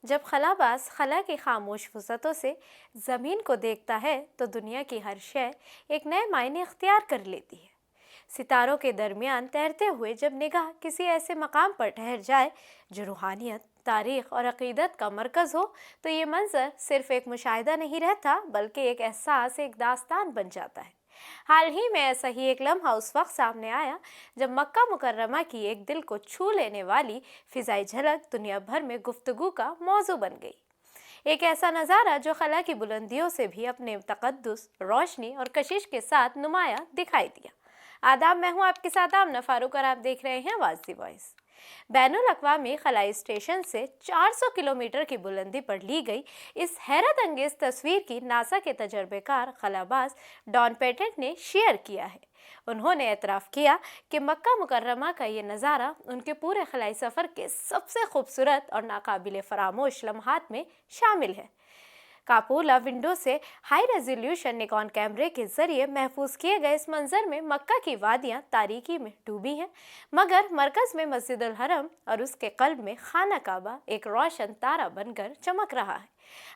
जब खलाबाज खला की खामोश वसअतों से ज़मीन को देखता है तो दुनिया की हर शय एक नए मायने इख्तियार कर लेती है। सितारों के दरमियान तैरते हुए जब निगाह किसी ऐसे मकाम पर ठहर जाए जो रूहानियत, तारीख और अकीदत का मरकज़ हो, तो ये मंजर सिर्फ एक मुशाहिदा नहीं रहता बल्कि एक एहसास, एक दास्तान बन जाता है। हाल ही में ऐसा ही एक लम्हा उस वक्त सामने आया जब मक्का मुकर्रमा की एक दिल को छू लेने वाली फिजाई झलक दुनिया भर में गुफ्तगू का मौजू बन गई। एक ऐसा नज़ारा जो खला की बुलंदियों से भी अपने तकद्दुस, रोशनी और कशिश के साथ नुमाया दिखाई दिया। आदाब, मैं हूँ आपके साथ आमना फारूक और आप देख रहे हैं आवाज़ दी वॉइस। बैनुल अक़वामी खलाई स्टेशन से 400 किलोमीटर की बुलंदी पर ली गई इस हैरत अंगेज तस्वीर की नासा के तजर्बेकार खलाबाज डॉन पेटेंट ने शेयर किया है। उन्होंने एतराफ़ किया कि मक्का मुकर्रमा का ये नज़ारा उनके पूरे खलाई सफ़र के सबसे खूबसूरत और नाकाबिले फरामोश लम्हात में शामिल है। कापोला विंडो से हाई रेजोल्यूशन निकॉन कैमरे के जरिए महफूज किए गए इस मंजर में मक्का की वादियां तारीकी में डूबी हैं, मगर मरकज में मस्जिदुल हरम और उसके कल्ब में खाना काबा एक रोशन तारा बनकर चमक रहा है।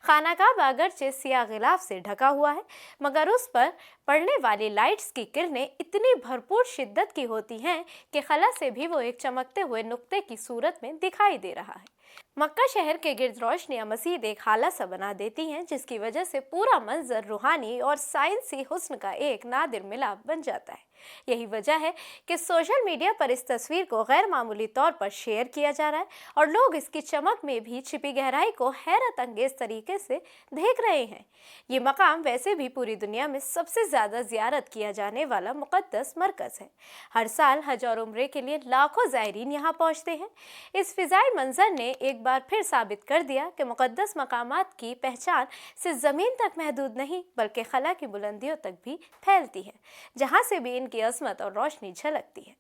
खाना काबा अगरचे सिया गिलाफ से ढका हुआ है, मगर उस पर पड़ने वाली लाइट्स की किरणें इतनी भरपूर शिद्दत की होती हैं कि खला से भी वो एक चमकते हुए नुक्ते की सूरत में दिखाई दे रहा है। मक्का शहर के गिर्द रोशनियां मज़ीद एक हाला सा बना देती हैं, जिसकी वजह से पूरा मंजर रूहानी और साइंसी हुस्न का एक नादिर मिलाप बन जाता है। यही वजह है कि सोशल मीडिया पर इस तस्वीर को गैर मामूली तौर पर शेयर किया जा रहा है और लोग इसकी चमक में भी छिपी गहराई को हैरत अंगेज तरीके से देख रहे हैं। ये मकाम वैसे भी पूरी दुनिया में सबसे ज़्यादा ज़ियारत किया जाने वाला मुक़द्दस मरकज़ है। हर साल हज और उम्रे के लिए लाखों ज़ायरीन यहाँ पहुँचते हैं। इस फ़िज़ाई मंजर ने एक बार फिर साबित कर दिया कि मुक़द्दस मकामात की पहचान सिर्फ ज़मीन तक महदूद नहीं बल्कि खला की बुलंदियों तक भी फैलती है, जहाँ से भी की अज़मत और रोशनी झलकती है।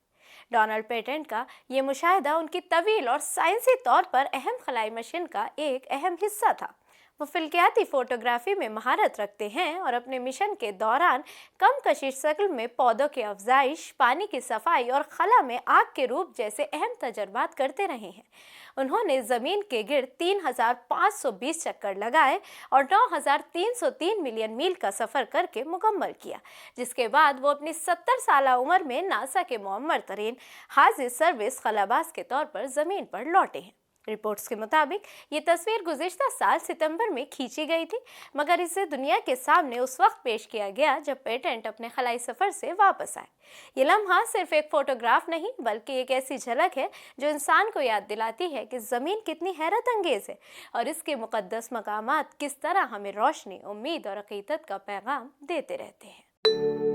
डोनाल्ड पेटेंट का ये मुशाहिदा उनकी तवील और साइंसी तौर पर अहम खलाई मिशन का एक अहम हिस्सा था। वो फ़िल्कियाती फ़ोटोग्राफ़ी में महारत रखते हैं और अपने मिशन के दौरान कम कशिश शक्ल में पौधों की अफजाइश, पानी की सफाई और खला में आग के रूप जैसे अहम तजर्बात करते रहे हैं। उन्होंने ज़मीन के गिर्द 3520 चक्कर लगाए और 9303 मिलियन मील का सफ़र करके मुकम्मल किया, जिसके बाद वो अपनी 70 साल उम्र में नासा के मुअम्मर तरीन हाजिर सर्विस खलाबाज के तौर पर ज़मीन पर लौटे हैं। रिपोर्ट्स के मुताबिक ये तस्वीर गुज़िश्ता साल सितंबर में खींची गई थी, मगर इसे दुनिया के सामने उस वक्त पेश किया गया जब पेटेंट अपने खलाई सफ़र से वापस आए। ये लम्हा सिर्फ एक फ़ोटोग्राफ नहीं बल्कि एक ऐसी झलक है जो इंसान को याद दिलाती है कि ज़मीन कितनी हैरत अंगेज़ है और इसके मुक़द्दस मकामात किस तरह हमें रोशनी, उम्मीद और अक़ीदत का पैगाम देते रहते हैं।